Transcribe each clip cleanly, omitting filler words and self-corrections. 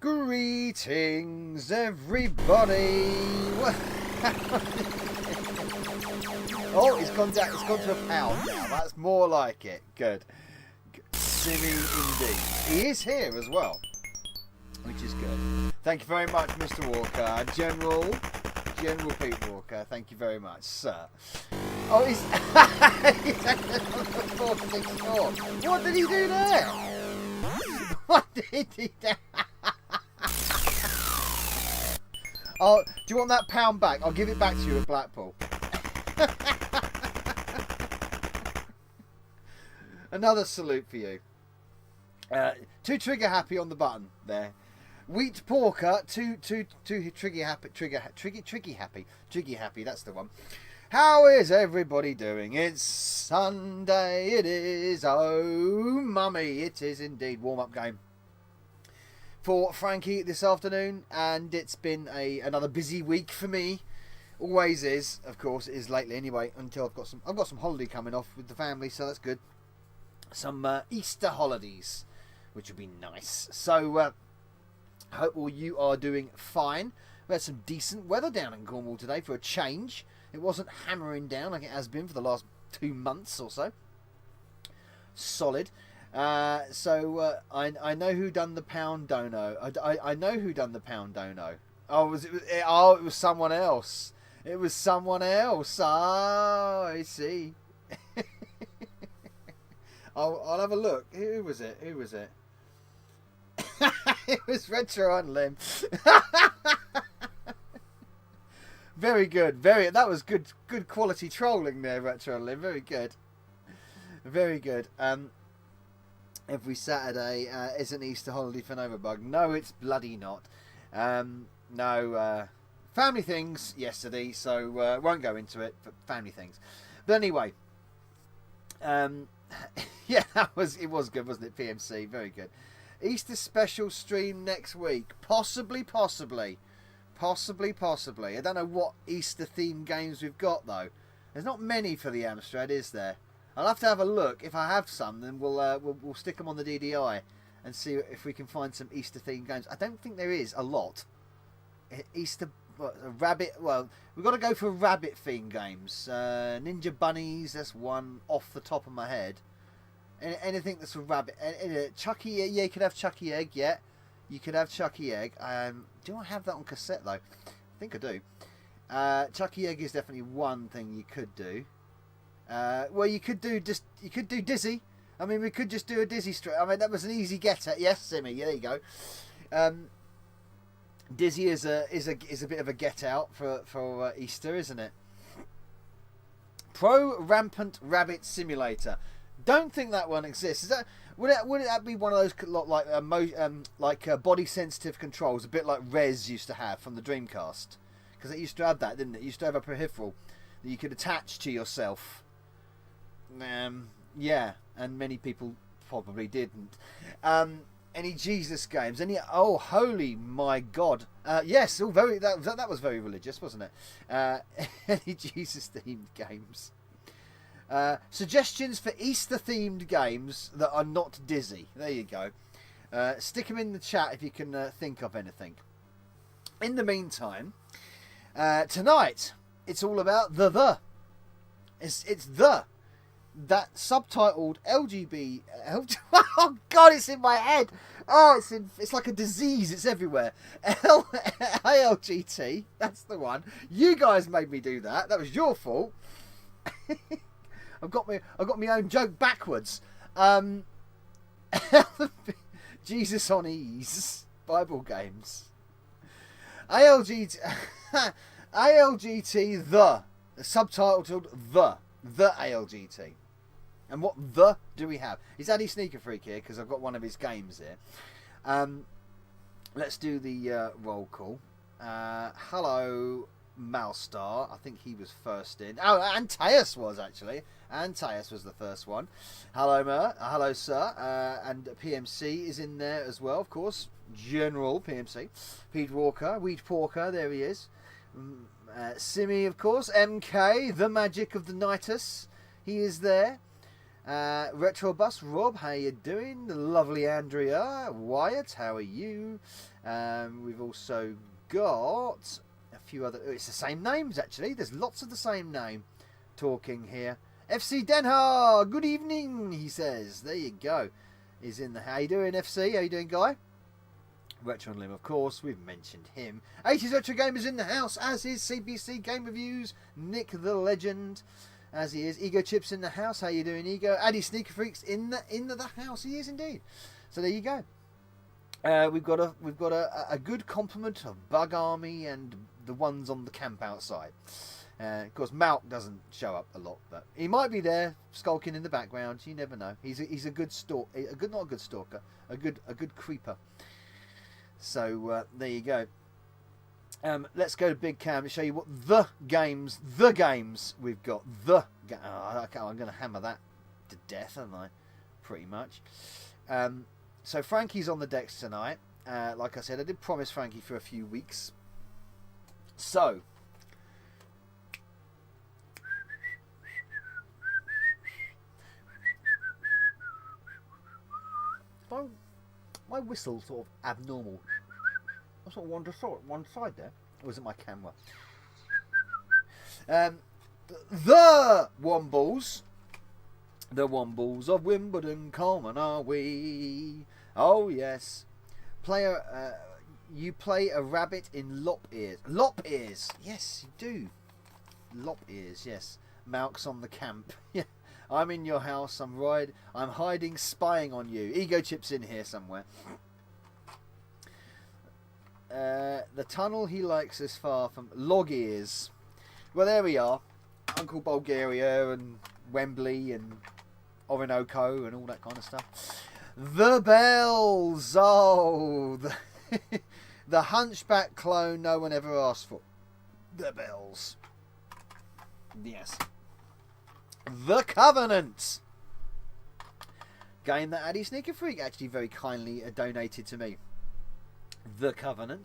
Greetings, everybody. Oh, it's gone down. It's gone to a pound now. That's more like it. Good. Silly indeed. He is here as well, which is good. Thank you very much, Mr. Walker. General Pete Walker. Thank you very much, sir. Oh, he's 464. What did he do there? What did he do? Oh, do you want that pound back? I'll give it back to you at Blackpool. Another salute for you. Too trigger happy on the button there. Wheat Porker, too trigger happy. That's the one. How is everybody doing? It's Sunday. It is. Oh, mummy, it is indeed. Warm up game for Frankie this afternoon, and it's been another busy week for me. Always is, of course, it is lately anyway. Until I've got some holiday coming off with the family, so that's good. Some Easter holidays, which would be nice. So, hope all you are doing fine. We had some decent weather down in Cornwall today for a change. It wasn't hammering down like it has been for the last 2 months or so. Solid. So I know who done the pound dono. I know who done the pound dono. Oh, it was someone else. It was someone else. Oh, I see. I'll have a look. Who was it? It was Retro on Limb. Very good. That was good quality trolling there, Retro on Limb. Very good. Every Saturday is an Easter holiday for Novabug. No, it's bloody not. No, family things yesterday, so won't go into it, but family things. But anyway, yeah, it was good, wasn't it, PMC? Very good. Easter special stream next week. Possibly. I don't know what Easter themed games we've got, though. There's not many for the Amstrad, is there? I'll have to have a look. If I have some, then we'll stick them on the DDI and see if we can find some Easter themed games. I don't think there is a lot. Rabbit. Well, we've got to go for rabbit themed games. Ninja bunnies. That's one off the top of my head. Anything that's a rabbit. Chucky. Yeah, you could have Chucky Egg. Yeah, you could have Chucky Egg. Do I have that on cassette though? I think I do. Chucky Egg is definitely one thing you could do. Well, you could do Dizzy. I mean, we could just do a Dizzy straight. I mean, that was an easy getter. Yes, Simmy. Yeah, there you go. Dizzy is a bit of a get out for Easter, isn't it? Pro Rampant Rabbit Simulator. Don't think that one exists. Would that be one of those like body sensitive controls, a bit like Rez used to have from the Dreamcast? Because it used to have that, didn't it? It used to have a peripheral that you could attach to yourself. Yeah, and many people probably didn't. Any Jesus games? Oh, holy my God! Yes, all very. That was very religious, wasn't it? Any Jesus themed games? Suggestions for Easter themed games that are not Dizzy. There you go. Stick them in the chat if you can think of anything. In the meantime, tonight it's all about It's that subtitled LGB. Oh God, it's in my head. Oh, it's like a disease. It's everywhere. ALGT. That's the one. You guys made me do that. That was your fault. I've got my own joke backwards. Jesus on ease. Bible games. ALGT. ALGT subtitled the ALGT. And what do we have? Is Addy Sneaker Freak here? Because I've got one of his games here. Let's do the roll call. Hello, Malstar. I think he was first in. Oh, Antaeus was actually. Antaeus was the first one. Hello, hello, sir. And PMC is in there as well, of course. General PMC. Pete Walker, Wheat Porker. There he is. Simi, of course. MK, the magic of the Nitus. He is there. Retro Bus Rob, how you doing? The lovely Andrea Wyatt, how are you? We've also got a few other. It's the same names actually. There's lots of the same name talking here. FC Den Haag, good evening. He says. There you go. He's in the. How you doing, FC? How you doing, guy? Retro and Lim, of course. We've mentioned him. 80s Retro Gamers in the house, as is CPC Game Reviews. Nick the Legend. As he is. Ego Chips in the house. How you doing, Ego? Addy Sneaker Freaks in the house. He is indeed. So there you go. We've got a good complement of Bug Army and the ones on the camp outside. Of course, Malk doesn't show up a lot, but he might be there skulking in the background. You never know. He's a good not a good stalker, a good creeper. So there you go. Let's go to Big Cam to show you what the games we've got. I'm going to hammer that to death, aren't I? Pretty much. So Frankie's on the decks tonight. Like I said, I did promise Frankie for a few weeks. So my whistle sort of abnormal. I sort of wandered one side there. Or was it my camera? The Wombles of Wimbledon, common are we? Oh yes. You play a rabbit in lop ears. Lop ears. Yes, you do. Lop ears. Yes. Malk's on the camp. Yeah. I'm in your house. I'm hiding, spying on you. Ego Chip's in here somewhere. The tunnel he likes is far from log ears. Well, there we are. Uncle Bulgaria and Wembley and Orinoco and all that kind of stuff. The bells. Oh, the hunchback clone no one ever asked for. The bells. Yes. The Covenant. Game that Addy Sneaker Freak actually very kindly donated to me. The Covenant.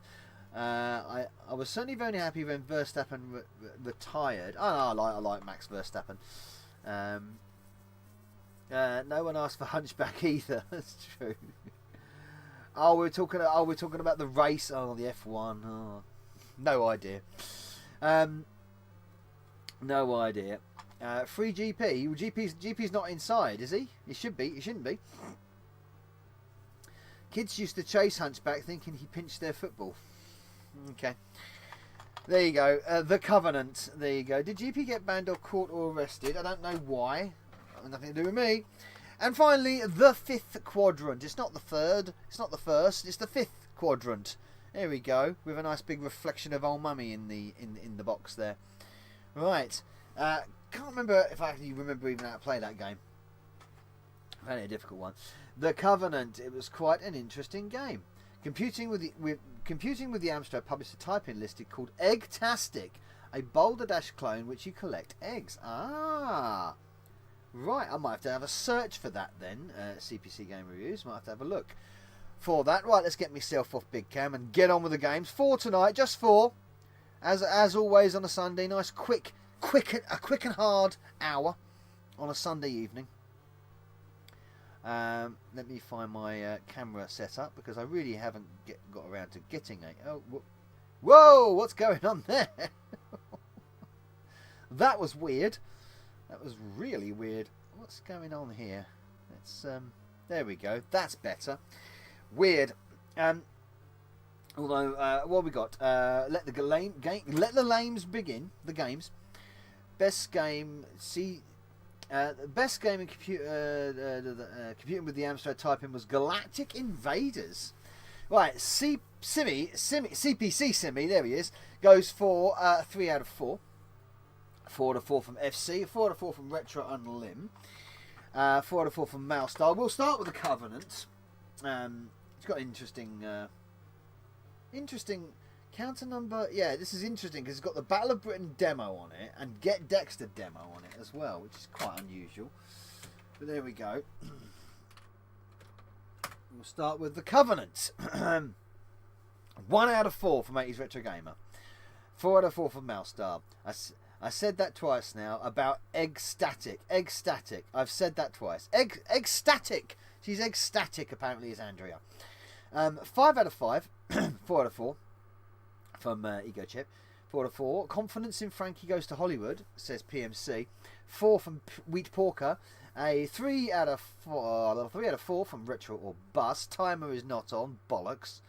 I was certainly very happy when Verstappen retired. I like Max Verstappen. No one asked for Hunchback either. That's true. We're talking about the race. The F1. No idea. No idea. Free GP. Well, GP's not inside, is he? He should be. He shouldn't be. Kids used to chase Hunchback thinking he pinched their football. Okay. There you go. The Covenant. There you go. Did GP get banned or caught or arrested? I don't know why. Nothing to do with me. And finally, the fifth quadrant. It's not the third. It's not the first. It's the fifth quadrant. There we go. With a nice big reflection of old mummy in the box there. Right. Can't remember if I actually remember even how to play that game. Very a difficult one. The Covenant. It was quite an interesting game. Computing with the Amstrad published a type-in listed called Eggtastic, a Boulder Dash clone which you collect eggs. Ah, right. I might have to have a search for that then. CPC Game Reviews. Might have to have a look for that. Right. Let's get myself off Big Cam and get on with the games. 4 tonight. Just 4. As always on a Sunday. Nice quick and hard hour on a Sunday evening. Let me find my camera set up because I really haven't got around to getting a... Oh, whoa! What's going on there? That was weird. That was really weird. What's going on here? Let's... there we go. That's better. Weird. Although, what have we got? Let the lames begin. The games. Best game... the best game in computing with the Amstrad type-in was Galactic Invaders. Right, CPC Simi, there he is, goes for 3 out of 4. 4 out of 4 from FC, 4 out of 4 from Retro and Lim, 4 out of 4 from Mousestar. We'll start with the Covenant. It's got interesting counter number. Yeah, this is interesting because it's got the Battle of Britain demo on it and Get Dexter demo on it as well, which is quite unusual. But there we go. We'll start with the Covenant. 1 out of 4 from 80s Retro Gamer. 4 out of 4 from Mousestar. A I said that twice now about ecstatic. Ecstatic. I've said that twice. Ecstatic. She's ecstatic, apparently, is Andrea. 5 out of 5. 4 out of 4 from Ego Chip. 4 out of 4. Confidence in Frankie Goes to Hollywood, says PMC. 4 from Wheat Porker. A 3 out of 4. 3 out of 4 from Retro or Bust. Timer is not on. Bollocks.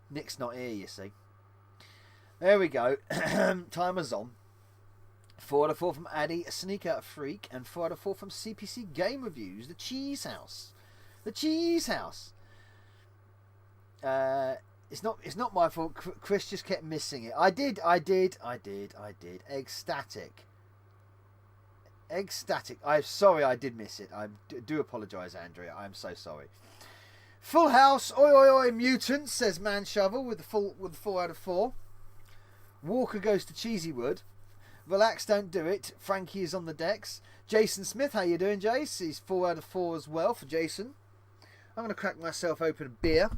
Nick's not here, you see. There we go. Timer's on. 4 out of 4 from Addy, Sneaker Freak, and 4 out of 4 from CPC Game Reviews, The Cheese House. The Cheese House. It's not my fault. Chris just kept missing it. I did. Ecstatic. I'm sorry I did miss it. I do apologise, Andrea. I'm so sorry. Full House. Oi oi oi mutants, says Man Shovel with the 4 out of 4. Walker Goes to Cheesywood. Relax, don't do it. Frankie is on the decks. Jason Smith, how you doing, Jace? He's 4 out of 4 as well for Jason. I'm going to crack myself open a beer.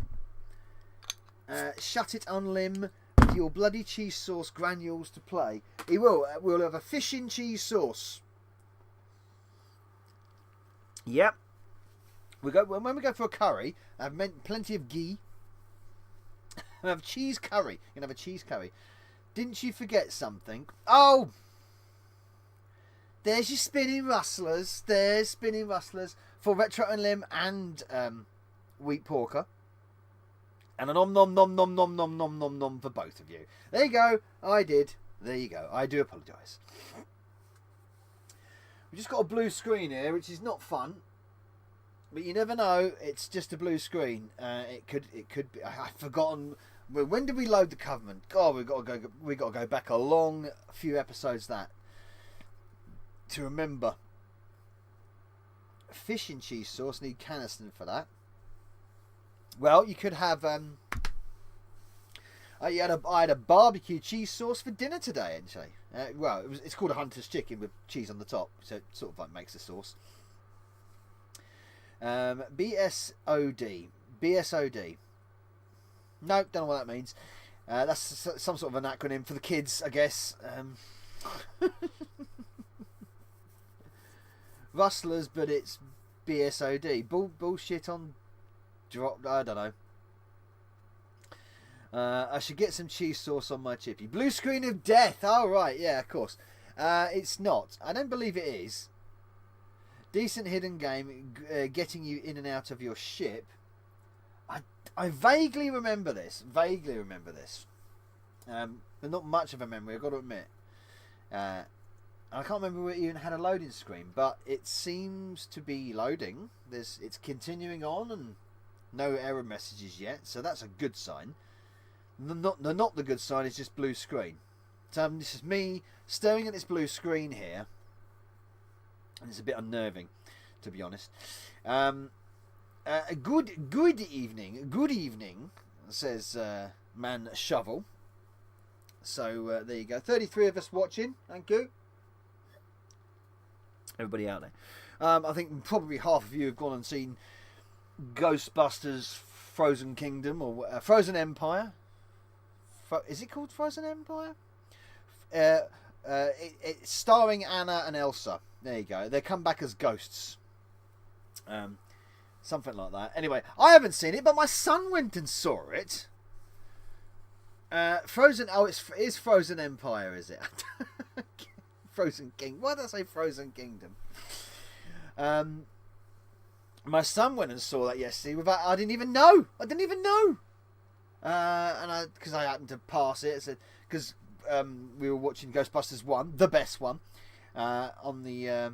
Shut it on limb with your bloody cheese sauce granules to play. He will. We'll have a fish and cheese sauce. Yep. When we go for a curry, I've meant plenty of ghee. We have cheese curry. You're going to have a cheese curry. Didn't you forget something? Oh! There's your spinning rustlers. There's spinning rustlers for Retro and Limb and Wheat Porker. And a nom nom nom nom nom nom nom nom nom for both of you. There you go. I did. There you go. I do apologise. We've just got a blue screen here, which is not fun. But you never know. It's just a blue screen. It could be. I've forgotten. When did we load the Covenant? God, we got to go back a long few episodes to remember. Fish and cheese sauce, need Caniston for that. Well, you could have I had a barbecue cheese sauce for dinner today, actually. It's called a Hunter's Chicken with cheese on the top, so it sort of like makes the sauce. BSOD. No, don't know what that means. That's some sort of an acronym for the kids, I guess. Rustlers, but it's BSOD. Bullshit on drop. I don't know. I should get some cheese sauce on my chippy. Blue screen of death. Oh, right. Yeah, of course. It's not. I don't believe it is. Decent hidden game, getting you in and out of your ship. I vaguely remember this. But not much of a memory, I've got to admit. I can't remember we even had a loading screen, but it seems to be loading. It's continuing on and no error messages yet, so that's a good sign. Not the good sign is just blue screen. So this is me staring at this blue screen here, and it's a bit unnerving, to be honest. Good evening, says Man Shovel. So there you go. 33 of us watching. Thank you, everybody out there. I think probably half of you have gone and seen Ghostbusters Frozen Kingdom or Frozen Empire. Is it called Frozen Empire? It's starring Anna and Elsa. There you go. They come back as ghosts. Something like that. Anyway, I haven't seen it, but my son went and saw it. Frozen. Oh, it is Frozen Empire, is it? Frozen King. Why did I say Frozen Kingdom? My son went and saw that yesterday. I didn't even know. Because I happened to pass it. Because we were watching Ghostbusters 1, the best one, on the.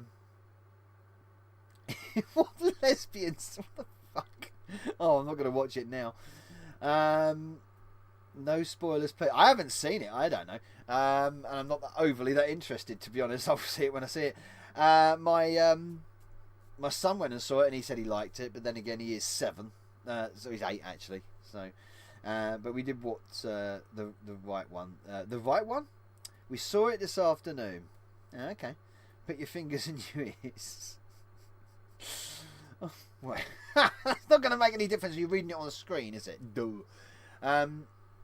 What lesbians? What the fuck? Oh, I'm not going to watch it now. No spoilers, please. I haven't seen it. I don't know. And I'm not overly that interested, to be honest. I'll see it when I see it. My son went and saw it, and he said he liked it. But then again, he is 7, so he's 8 actually. So, but we did watch the right one. The right one. We saw it this afternoon. Okay. Put your fingers in your ears. Oh, well. It's not going to make any difference if you're reading it on the screen, is it? Duh.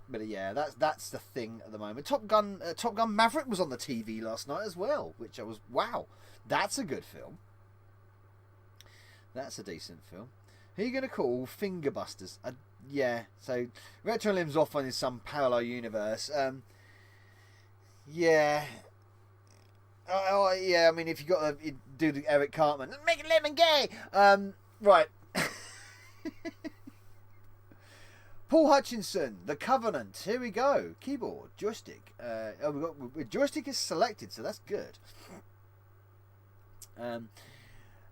But yeah, that's the thing at the moment. Top Gun Maverick was on the TV last night as well, which I was, wow, that's a good film. That's a decent film. Who are you going to call Fingerbusters? Yeah, so Retro Limb's off on some parallel universe. Yeah. Yeah, I mean, if you got to do the Eric Cartman, make Lemon gay. Right. Paul Hutchinson, The Covenant. Here we go. Keyboard, joystick. Joystick is selected, so that's good.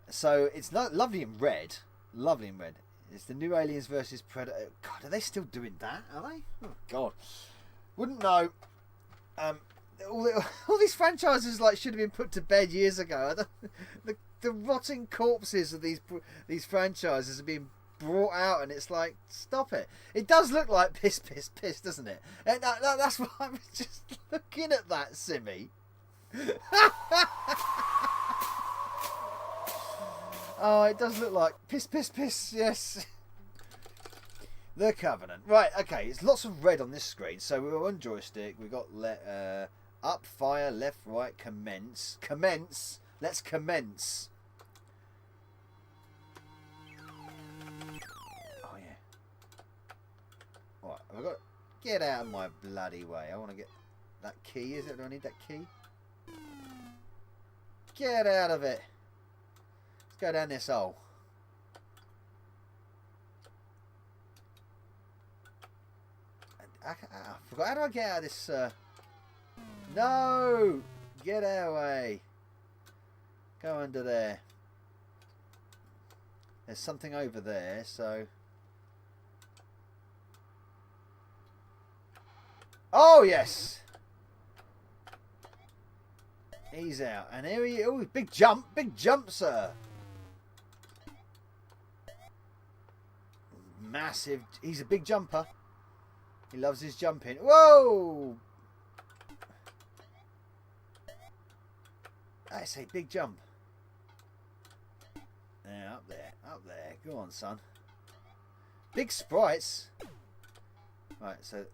So it's lovely in red. Lovely in red. It's the new Aliens versus Predator. God, are they still doing that? Are they? Oh God, wouldn't know. All these franchises should have been put to bed years ago. The rotting corpses of these franchises are being brought out, and it's like, stop it. It does look like piss, doesn't it? And that's why I was just looking at that, Simmy. Oh, it does look like piss, yes. The Covenant. Right, okay, it's lots of red on this screen. So we're on joystick. We've got up, fire, left, right, commence. Commence. Let's commence. Oh, yeah. Alright, I've got to get out of my bloody way. I want to get that key, is it? Do I need that key? Get out of it. Go down this hole. I forgot. How do I get out of this? No! Get our way. Go under there. There's something over there, so. Oh, yes! He's out. And here he is. Oh, big jump, sir. Massive. He's a big jumper. He loves his jumping. Whoa! I say big jump. Yeah, up there. Go on, son. Big sprites. Right, so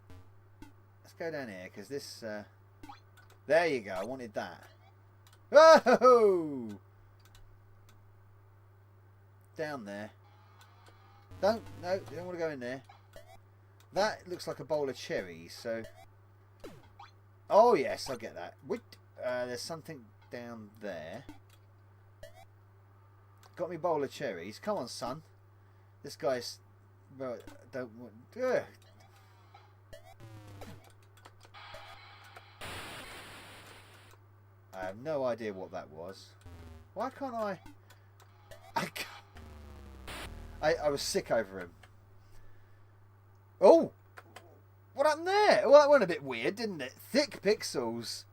let's go down here, because this... there you go. I wanted that. Whoa! Down there. No, you don't want to go in there. That looks like a bowl of cherries, so... Oh, yes, I'll get that. There's something down there. Got me bowl of cherries. Come on, son. This guy's... Well, don't want... Ugh. I have no idea what that was. Why can't I... I was sick over him. Oh! What happened there? Well, that went a bit weird, didn't it? Thick pixels.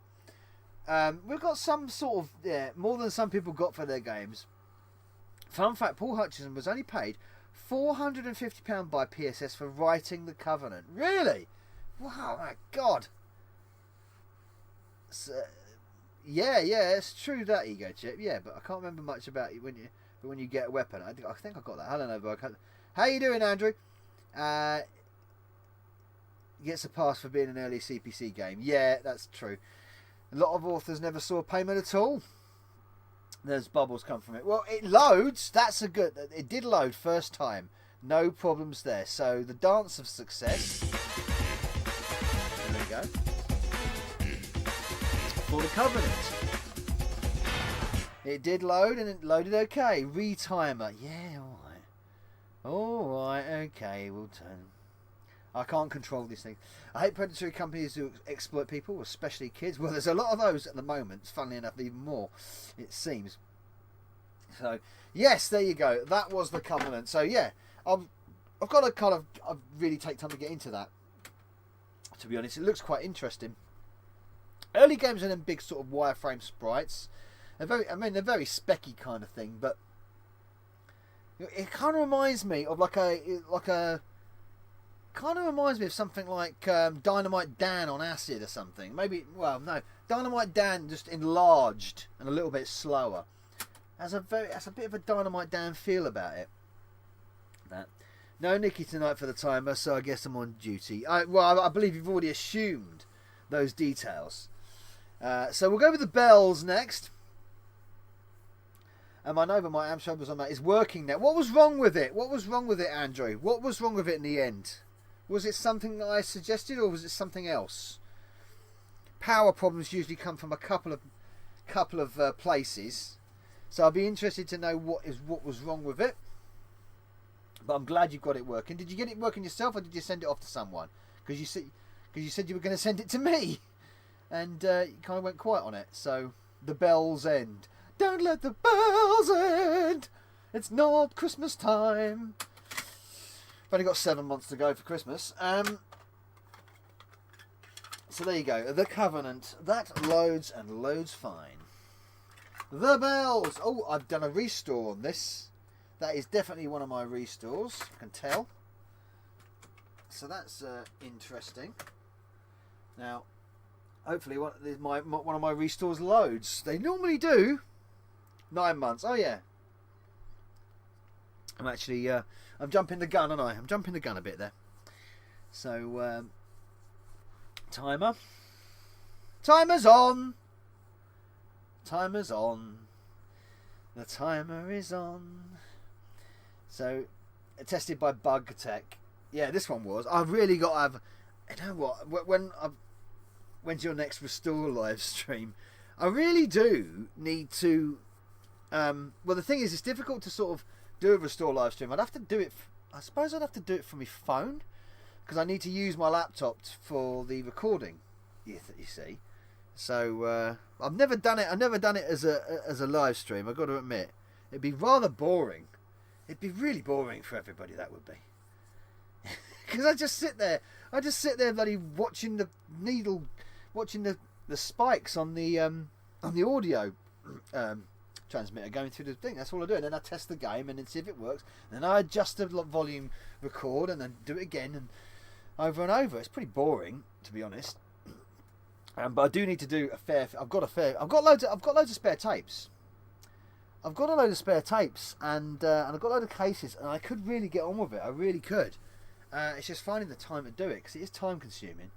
We've got some sort of... Yeah, more than some people got for their games. Fun fact, Paul Hutchinson was only paid £450 by PSS for writing The Covenant. Really? Wow, my God. So, yeah, it's true that, Ego Chip. Yeah, but I can't remember much about it when you get a weapon. I think I got that. Hello, Novabug. How you doing, Andrew? Gets a pass for being an early CPC game. Yeah, that's true. A lot of authors never saw payment at all. There's bubbles come from it. Well, it loads. That's a good... It did load first time. No problems there. So, the dance of success. There we go. For The Covenant. It did load and it loaded okay. Retimer. Yeah, alright. Alright, okay. We'll turn... I can't control these things. I hate predatory companies who exploit people, especially kids. Well, there's a lot of those at the moment. Funnily enough, even more, it seems. So, yes, there you go. That was The Covenant. So, yeah, I've got to I've really take time to get into that. To be honest, it looks quite interesting. Early games are them big sort of wireframe sprites. They're very specky kind of thing, but it kind of reminds me of kind of reminds me of something like Dynamite Dan on acid or something. Maybe, well, no, Dynamite Dan just enlarged and a little bit slower. Has a bit of a Dynamite Dan feel about it. That No Nikki tonight for the timer, so I guess I'm on duty. I believe you've already assumed those details. So we'll go with the bells next. And my Nova, my Amstrad was on that. Is working now. What was wrong with it? What was wrong with it, Andrew? What was wrong with it in the end? Was it something that I suggested, or was it something else? Power problems usually come from a couple of places, so I'd be interested to know what was wrong with it. But I'm glad you got it working. Did you get it working yourself, or did you send it off to someone? Because you said you were going to send it to me, and you kind of went quiet on it. So the bells end. Don't let the bells end. It's not Christmas time. I've only got 7 months to go for Christmas. So there you go. The Covenant. That loads and loads fine. The bells. Oh, I've done a restore on this. That is definitely one of my restores. I can tell. So that's interesting. Now, hopefully one of my restores loads. They normally do. 9 months. Oh yeah. I'm actually I'm jumping the gun, aren't I? I'm jumping the gun a bit there. So timer's on. Timer's on. The timer is on. So tested by Bug Tech. Yeah, this one was. I've really got to have. You know what? When's your next Restore live stream? I really do need to. Well, the thing is, it's difficult to sort of do a Restore live stream. I'd have to do it. I suppose I'd have to do it from my phone, because I need to use my laptop for the recording. You see, so I've never done it. I've never done it as a live stream. I've got to admit, it'd be rather boring. It'd be really boring for everybody. That would be, because I just sit there, bloody watching the needle, watching the spikes on the audio transmitter going through the thing. That's all I do. And then I test the game and then see if it works. And then I adjust the volume, record, and then do it again and over and over. It's pretty boring, to be honest. But I do need to do a fair. I've got loads of spare tapes. I've got a load of spare tapes and I've got a load of cases, and I could really get on with it. I really could. It's just finding the time to do it, because it is time consuming.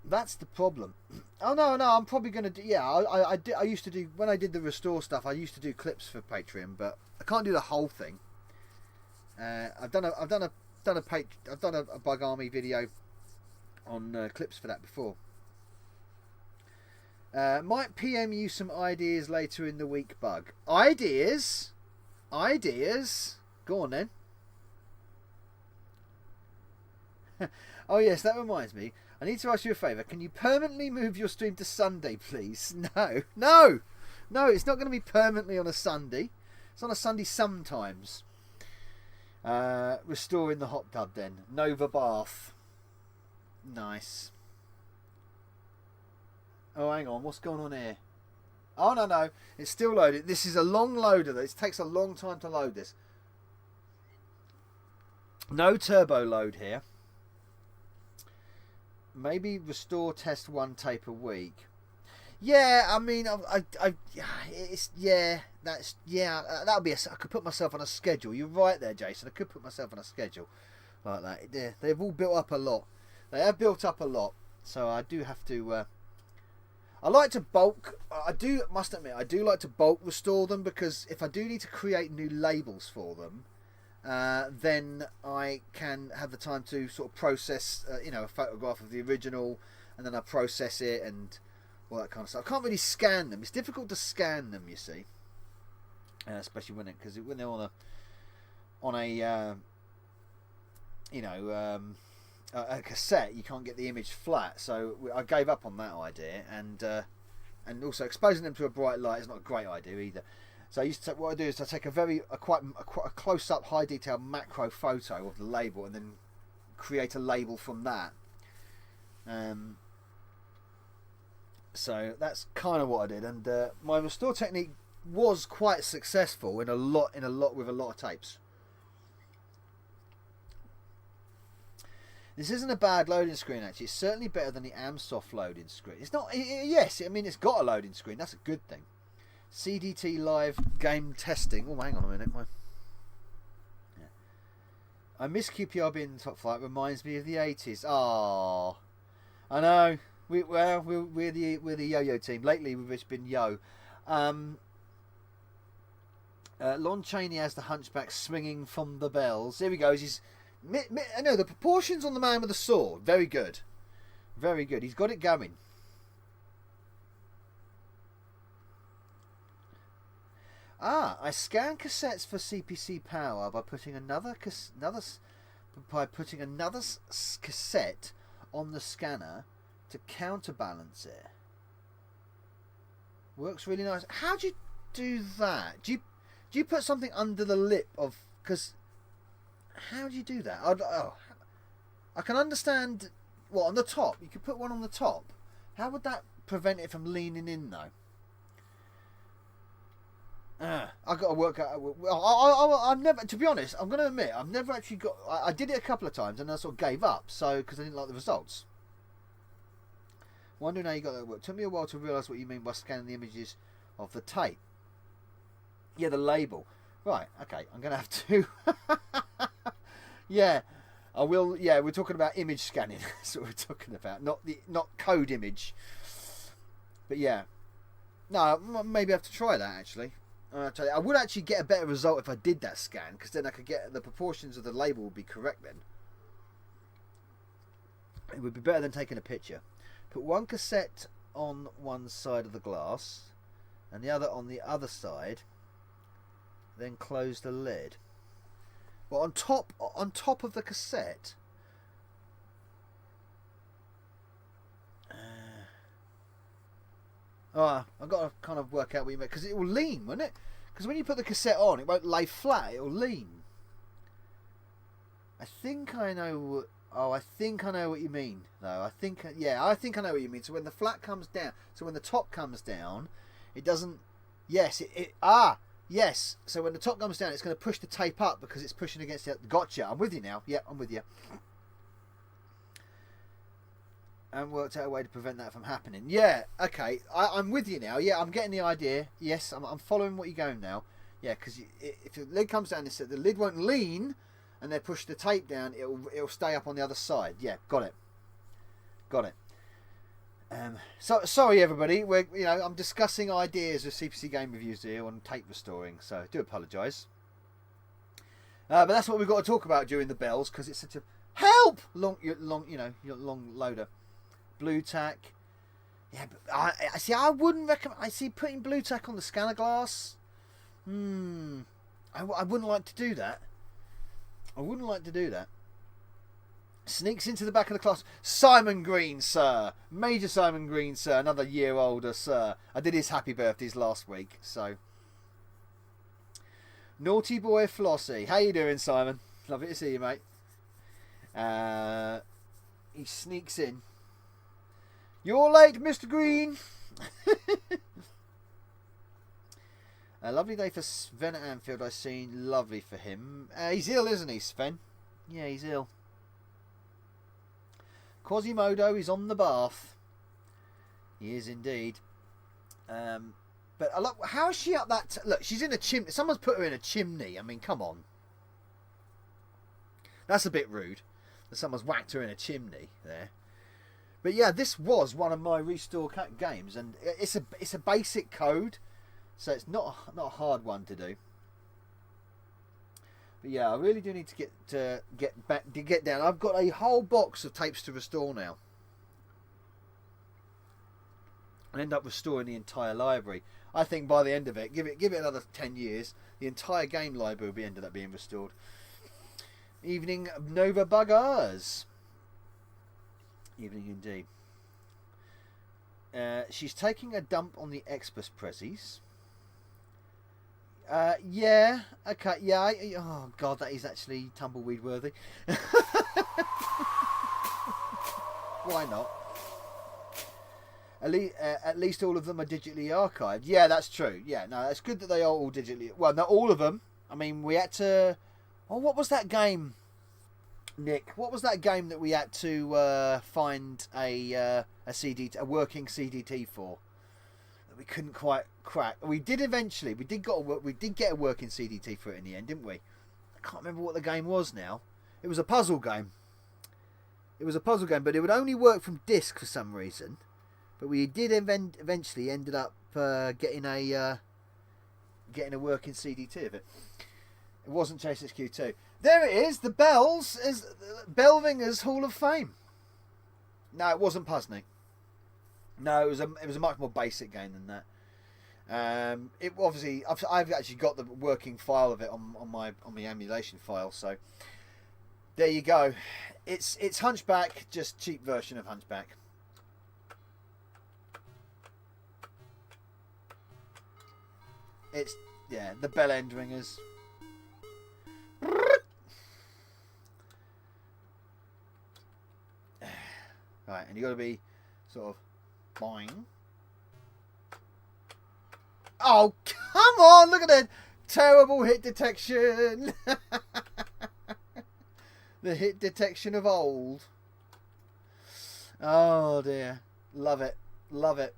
That's the problem. Oh no, I'm probably going to do. Yeah, I used to do, when I did the Restore stuff. I used to do clips for Patreon, but I can't do the whole thing. I've done a Bug Army video on clips for that before. Might PM you some ideas later in the week, Bug. Ideas. Go on then. Oh yes, that reminds me. I need to ask you a favour. Can you permanently move your stream to Sunday, please? No. It's not going to be permanently on a Sunday. It's on a Sunday sometimes. Restoring the hot tub then. Nova bath. Nice. Oh, hang on. What's going on here? Oh, no. It's still loaded. This is a long loader. It takes a long time to load this. No turbo load here. Maybe Restore test one tape a week. Yeah, I mean, that'll be I could put myself on a schedule. You're right there, Jason. I could put myself on a schedule like that. They've all built up a lot. They have built up a lot, so I do have to. I like to bulk. Must admit, I do like to bulk restore them, because if I do need to create new labels for them, then I can have the time to sort of process, a photograph of the original, and then I process it and all that kind of stuff. I can't really scan them. It's difficult to scan them, you see, especially when they're on a cassette. You can't get the image flat, so I gave up on that idea, and also exposing them to a bright light is not a great idea either. So what I do is I take a close up, high detail macro photo of the label, and then create a label from that. So that's kind of what I did, and my restore technique was quite successful with a lot of tapes. This isn't a bad loading screen, actually. It's certainly better than the Amsoft loading screen. It's not. Yes, I mean, it's got a loading screen. That's a good thing. CDT live game testing. Oh, hang on a minute. I miss QPR being in the top flight. Reminds me of the 80s. Oh, I know. We're the yo-yo team. Lately, we've just been yo. Lon Chaney has the hunchback swinging from the bells. Here he goes. I know the proportions on the man with the sword. Very good. Very good. He's got it going. I scan cassettes for CPC power by putting another cassette on the scanner to counterbalance it. Works really nice. How do you do that? Do you put something under the lip of? Because how do you do that? I can understand. Well, on the top, you could put one on the top. How would that prevent it from leaning in though? I've got to work out. I've never, to be honest, I'm going to admit, I've never actually got. I did it a couple of times and I sort of gave up. So because I didn't like the results. Wondering how you got that to work. Took me a while to realise what you mean by scanning the images of the tape. Yeah, the label. Right. Okay. I'm going to have to. Yeah, I will. Yeah, we're talking about image scanning. That's what we're talking about, not code image. But yeah, no, maybe I have to try that actually. I would actually get a better result if I did that scan, because then I could get the proportions of the label would be correct then. It would be better than taking a picture. Put one cassette on one side of the glass and the other on the other side, then close the lid. Well, on top of the cassette. I've got to kind of work out what you mean, because it will lean, won't it? Because when you put the cassette on, it won't lay flat; it will lean. I think I know. I think I know what you mean, though. I think I know what you mean. So when the flat comes down, so when the top comes down, it doesn't. Yes, yes. So when the top comes down, it's going to push the tape up because it's pushing against the. Gotcha. I'm with you now. Yeah, I'm with you. And worked out a way to prevent that from happening. Yeah, okay, I'm with you now. Yeah, I'm getting the idea. Yes, I'm following what you're going now. Yeah, because if the lid comes down, the lid won't lean, and they push the tape down, it'll stay up on the other side. Yeah, got it. So sorry everybody, I'm discussing ideas of CPC game reviews here on tape restoring. So I do apologise. But that's what we've got to talk about during the bells, because it's such a long loader. Blue tack. Yeah, but I wouldn't recommend. I see putting blue tack on the scanner glass. I wouldn't like to do that. Sneaks into the back of the class. Simon Green, sir. Major Simon Green, sir. Another year older, sir. I did his happy birthdays last week, so. Naughty boy Flossie. How you doing, Simon? Lovely to see you, mate. He sneaks in. You're late, Mr. Green. A lovely day for Sven at Anfield, I've seen. Lovely for him. He's ill, isn't he, Sven? Yeah, he's ill. Quasimodo is on the bath. He is indeed. But I love, how is she up that... Look, she's in a chimney. Someone's put her in a chimney. I mean, come on. That's a bit rude. That someone's whacked her in a chimney there. But yeah, this was one of my restore games, and it's a basic code, so it's not a hard one to do. But yeah, I really do need to get down. I've got a whole box of tapes to restore now. I end up restoring the entire library. I think by the end of it, give it another 10 years, the entire game library will ended up being restored. Evening Novabuggers. Evening indeed. She's taking a dump on the Express Prezzies. Yeah. Okay. Yeah. Oh God, that is actually tumbleweed worthy. Why not? At least all of them are digitally archived. Yeah, that's true. Yeah, no, it's good that they are all digitally. Well, not all of them. I mean, we had to. Oh, what was that game, Nick? What was that game that we had to find a working CDT for? That we couldn't quite crack. We did eventually. We did get a working CDT for it in the end, didn't we? I can't remember what the game was now. It was a puzzle game. It was a puzzle game, but it would only work from disc for some reason. But we did eventually ended up getting a working CDT of it. It wasn't Chase HQ2. There it is. The bells is Belvinger's Hall of Fame. No, it wasn't puzzling. No, it was a much more basic game than that. It obviously I've actually got the working file of it on my emulation file. So there you go. It's Hunchback, just cheap version of Hunchback. It's the bell end ringers. Right, and you got to be sort of boing. Oh, come on! Look at that terrible hit detection. The hit detection of old. Oh dear, love it, love it.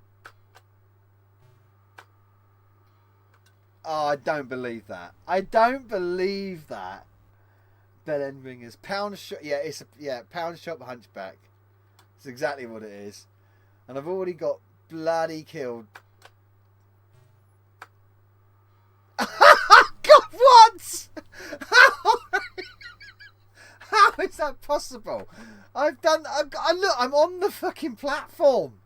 Oh, I don't believe that. I don't believe that. Bell end ringers, pound shop. Yeah, pound shop Hunchback. It's exactly what it is, and I've already got bloody killed. God, what? How is that possible? Look, I'm on the fucking platform.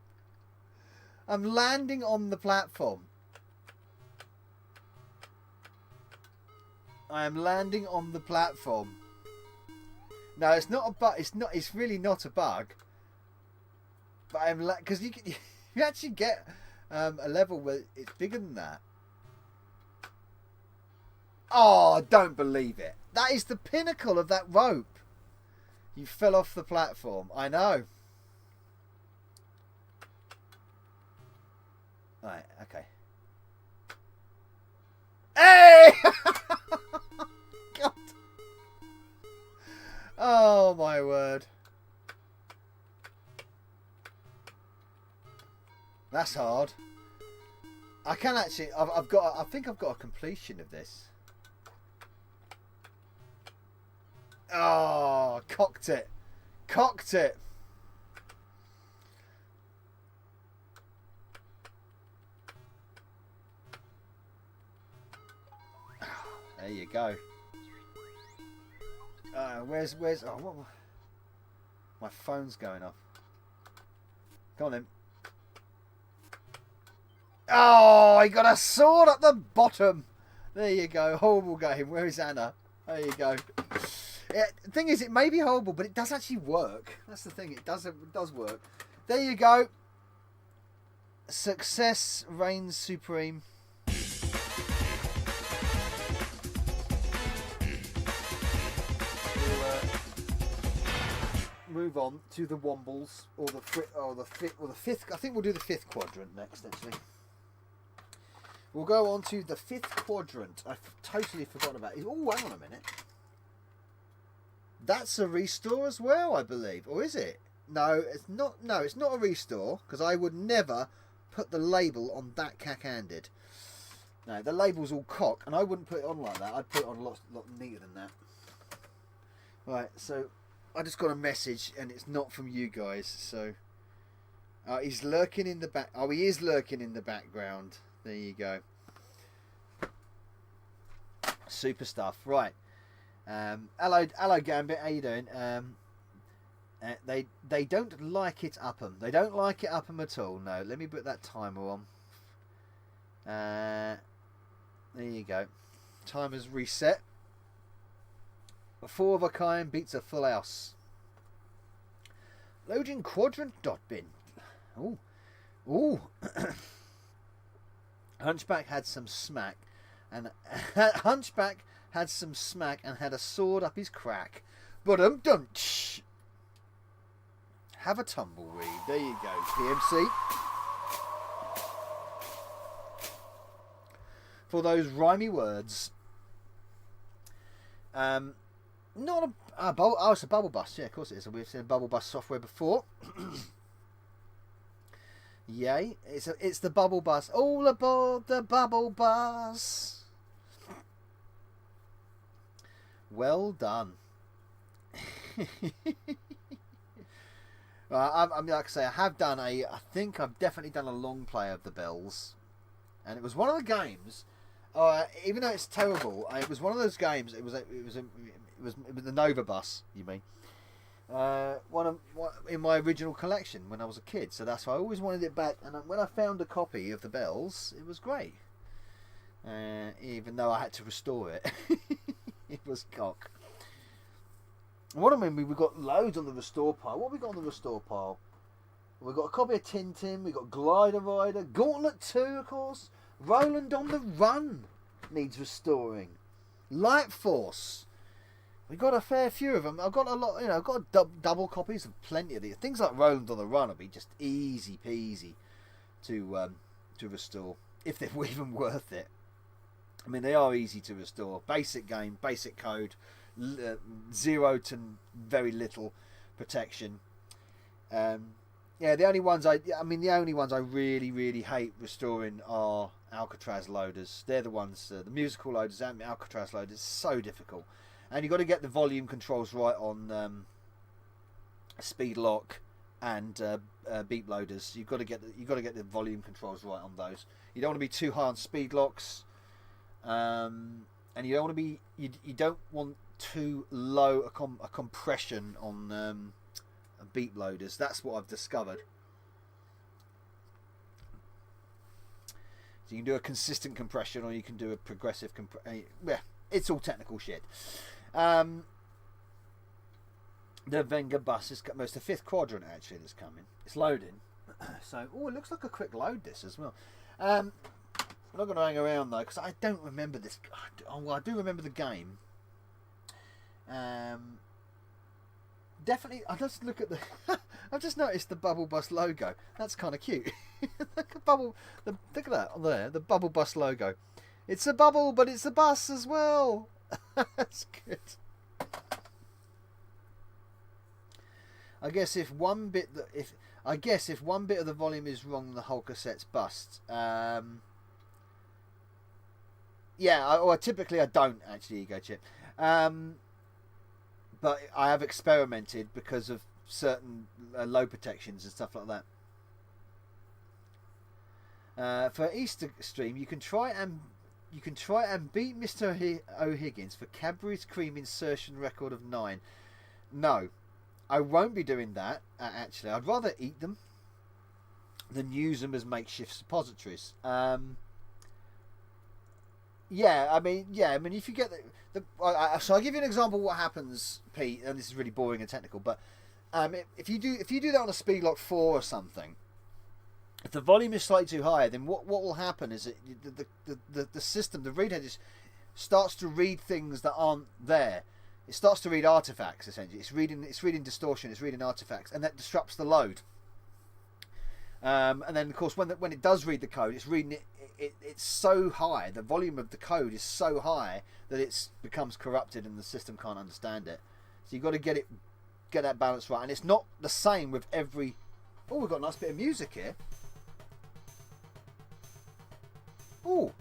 I'm landing on the platform. I am landing on the platform. No, it's not a bug. It's really not a bug. But I'm because you actually get a level where it's bigger than that. Oh, I don't believe it. That is the pinnacle of that rope. You fell off the platform. I know. Right, okay. Hey! God. Oh, my word. That's hard. I can actually... I think I've got a completion of this. Oh, cocked it. Cocked it. There you go. Where's oh, what, my phone's going off. Come on then. Oh, I got a sword at the bottom. There you go. Horrible game. Where is Anna? There you go. The thing is, it may be horrible, but it does actually work. That's the thing. It does work. There you go. Success reigns supreme. We'll move on to the Wombles or the fifth. I think we'll do the fifth quadrant next. Actually, we'll go on to the fifth quadrant. I've totally forgotten about it. Oh, hang on a minute. That's a restore as well, I believe. Or is it? No, it's not. No, it's not a restore, because I would never put the label on that cack-handed. No, the label's all cock, and I wouldn't put it on like that. I'd put it on a lot neater than that. Right, so I just got a message, and it's not from you guys. So he's lurking in the back. Oh, he is lurking in the background. There you go. Super stuff. Right. Hello Gambit, how you doing? They don't like it up 'em. They don't like it up 'em at all. No, let me put that timer on. There you go. Timer's reset. A 4 of a kind beats a full house. Loading quadrant dot bin. Ooh. Hunchback had some smack, and Hunchback had some smack and had a sword up his crack. But dunch. Have a tumbleweed. There you go, PMC. For those rhymey words. Not a bubble. Oh, it's a bubble bus. Yeah, of course it is. We've seen bubble bus software before. Yay! It's the bubble bus. All aboard the bubble bus. Well done. I mean, like I say, I think I've definitely done a long play of the Bells, and it was one of the games. Even though it's terrible, it was one of those games. It was the Nova Bus. You mean? One in my original collection when I was a kid. So that's why I always wanted it back. And when I found a copy of the Bells, it was great. Even though I had to restore it, it was cock. What I mean, we've got loads on the restore pile. What have we got on the restore pile? We've got a copy of Tintin. We've got Glider Rider, Gauntlet 2, of course. Roland on the Run needs restoring. Light Force. We've got a fair few of them. I've got a lot, I've got double copies of plenty of these. Things like Roland on the Run will be just easy peasy to restore, if they're even worth it. I mean, they are easy to restore. Basic game, basic code, 0 to very little protection. The only ones I really, really hate restoring are Alcatraz loaders. They're the ones, the musical loaders and Alcatraz loaders. So difficult, and you've got to get the volume controls right on speed lock and beep loaders. You've got to get the volume controls right on those. You don't want to be too high on speed locks, and you don't want to be you don't want too low a compression on beep loaders. That's what I've discovered. So you can do a consistent compression, or you can do a progressive yeah, it's all technical shit. The Venga bus is coming. It's the 5th quadrant actually that's coming. It's loading. So, it looks like a quick load this as well. I'm not going to hang around though, because I don't remember this. Well, I do remember the game. Definitely, I just look at the. I've just noticed the Bubble Bus logo. That's kind of cute. Look at that on there, the Bubble Bus logo. It's a bubble, but it's a bus as well. That's good. I guess if one bit of the volume is wrong, the whole cassette's bust. Typically I don't actually, Ego Chip. But I have experimented because of certain low protections and stuff like that. For Easter stream, you can try and beat Mr. O'Higgins for Cadbury's cream insertion record of 9. No, I won't be doing that. Actually, I'd rather eat them than use them as makeshift suppositories. If you get so I'll give you an example of what happens, Pete, and this is really boring and technical, but if you do that on a speed lock 4 or something, if the volume is slightly too high, then what will happen is that the system, the read head, just starts to read things that aren't there. It starts to read artifacts, essentially. It's reading distortion, it's reading artifacts, and that disrupts the load. And then, of course, when it does read the code, it's reading it. It's so high. The volume of the code is so high that it becomes corrupted, and the system can't understand it. So you've got to get that balance right, and it's not the same with every. Oh, we've got a nice bit of music here. Oh.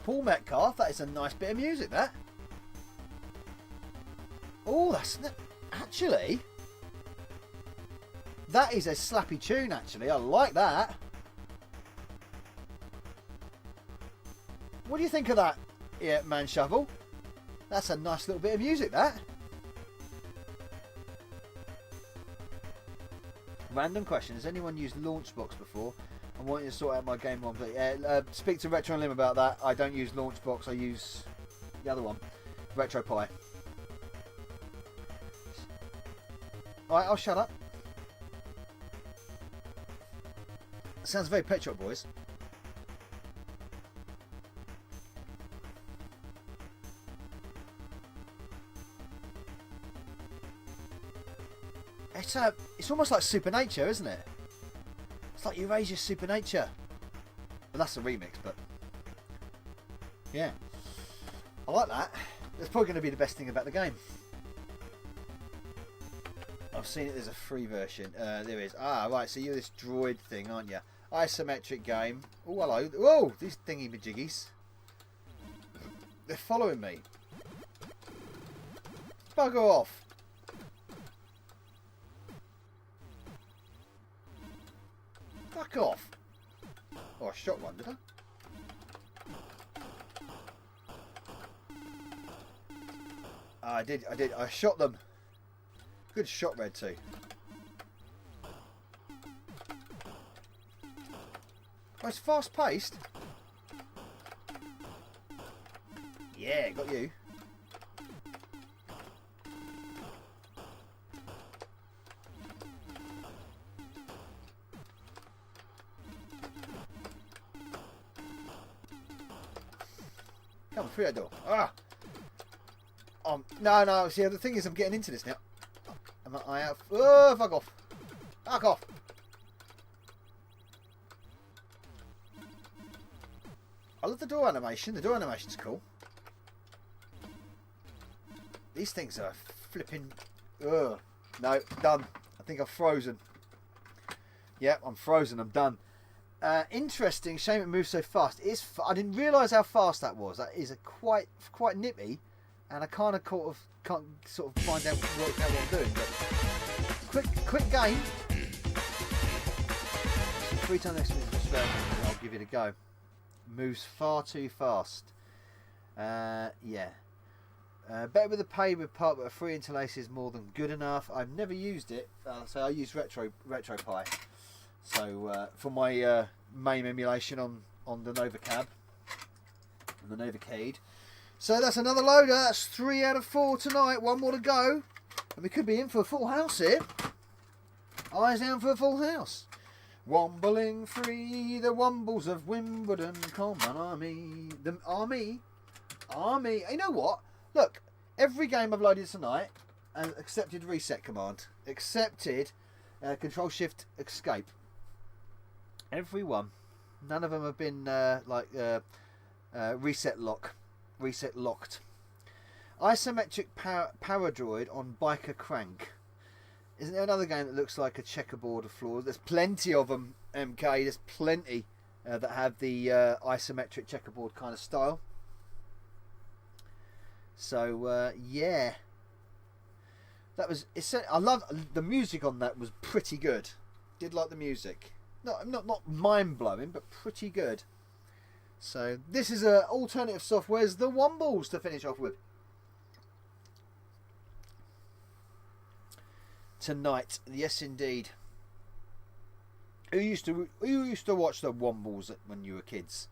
Paul Metcalf, that is a nice bit of music, that. Oh, that's actually. That is a slappy tune, actually. I like that. What do you think of that, Man Shovel? That's a nice little bit of music, that. Random question. Has anyone used Launchbox before? I'm wanting to sort out my game one. Speak to Retro and Lim about that. I don't use Launchbox. I use the other one, RetroPie. Alright, I'll shut up. Sounds very Pet Shop Boys. It's almost like Supernature, isn't it? It's like Eurasia's Supernature. Well, that's a remix, but yeah, I like that. That's probably going to be the best thing about the game. I've seen it. There's a free version. There is. Ah, right. So you're this droid thing, aren't you? Isometric game. Oh, hello. Oh, these thingy majiggies. They're following me. Bugger off. Fuck off. Oh, I shot one, did I? I did. I shot them. Good shot, Red 2. Oh, it's fast paced. Yeah, got you. Come on, through that door. Ah! No. See, the thing is, I'm getting into this now. Am I out? Oh, fuck off. Fuck off. I love the door animation. The door animation's cool. These things are flipping... Ugh. No, done. I think I've frozen. Yep, I'm frozen. I'm done. Interesting. Shame it moves so fast. I didn't realise how fast that was. That is quite nippy, and I can't sort of find out what I'm doing. But quick game. 3 times next minute. I'll give it a go. Moves far too fast. Yeah. Better with a paper part, but a free interlace is more than good enough. I've never used it, so I use RetroPie. So for my MAME emulation on the Novacab, and the Novacade. So that's another loader. That's 3 out of 4 tonight. 1 more to go, and we could be in for a full house here. Eyes down for a full house. Wombling free, the Wombles of Wimbledon, come on army. The army. You know what? Look, every game I've loaded tonight, accepted reset command. Accepted Control Shift Escape. Every one. None of them have been reset locked. Isometric Paradroid on Biker Crank. Isn't there another game that looks like a checkerboard of floors? There's plenty of them, MK. There's plenty that have the isometric checkerboard kind of style. So yeah, that was. I love the music on that. Was pretty good. Did like the music. Not mind blowing, but pretty good. So this is alternative software's The Wombles to finish off with tonight. Yes, indeed. Who used to watch The Wombles when you were kids?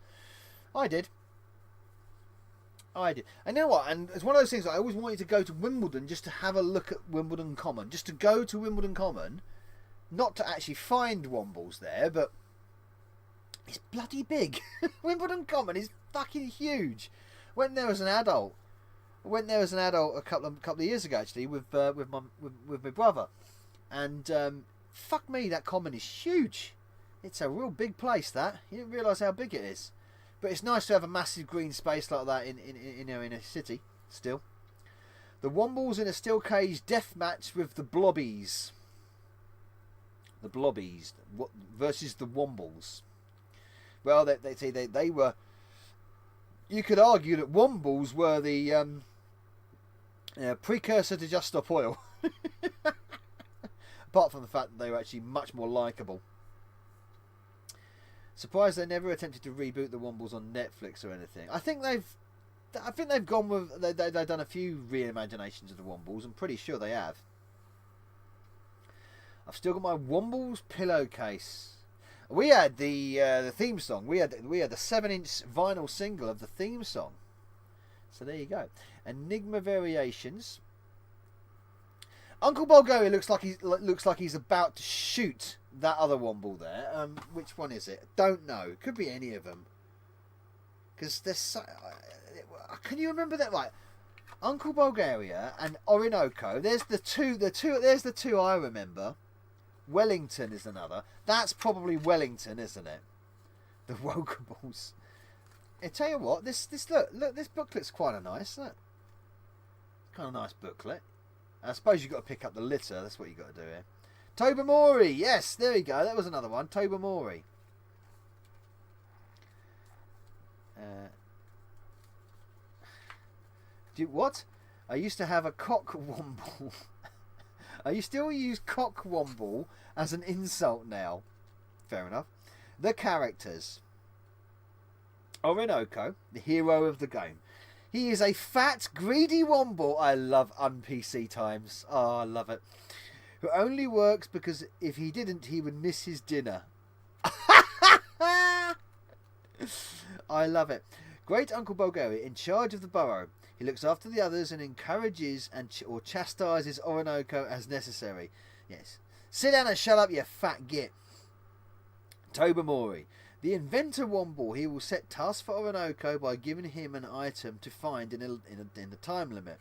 I did. And you know what? And it's one of those things. I always wanted to go to Wimbledon just to have a look at Wimbledon Common. Just to go to Wimbledon Common, not to actually find Wombles there, but it's bloody big. Wimbledon Common is fucking huge. Went there as an adult. A couple of years ago actually with my brother, and fuck me, that common is huge. It's a real big place. That you didn't realise how big it is. But it's nice to have a massive green space like that in a city. Still, the Wombles in a steel cage death match with the Blobbies. The Blobbies versus the Wombles. Well, they were. You could argue that Wombles were the precursor to Just Stop Oil. Apart from the fact that they were actually much more likeable. Surprised they never attempted to reboot the Wombles on Netflix or anything. I think they've gone with they've done a few reimaginations of the Wombles. I'm pretty sure they have. I've still got my Wombles pillowcase. We had the theme song. We had the 7-inch vinyl single of the theme song. So there you go. Enigma Variations. Uncle Bulgaria looks like he's about to shoot that other Womble there. Which one is it? Don't know. It could be any of them. Because there's so. Can you remember that? Right, Uncle Bulgaria and Orinoco. There's the two. There's the two I remember. Wellington is another. That's probably Wellington, isn't it? The Wokables. I tell you what. This look. This booklet's quite nice, isn't it? Kind of nice booklet. I suppose you've got to pick up the litter. That's what you've got to do here. Tobamori. Yes, there we go. That was another one. Tobamori. What? I used to have a cock womble. You still use cock womble as an insult now. Fair enough. The characters. Orinoco, the hero of the game. He is a fat, greedy womble. I love un-PC times. Oh, I love it. Who only works because if he didn't, he would miss his dinner. I love it. Great Uncle Bulgaria, in charge of the burrow. He looks after the others and encourages or chastises Orinoco as necessary. Yes. Sit down and shut up, you fat git. Tobamori. The inventor womble. He will set tasks for Orinoco by giving him an item to find in the time limit.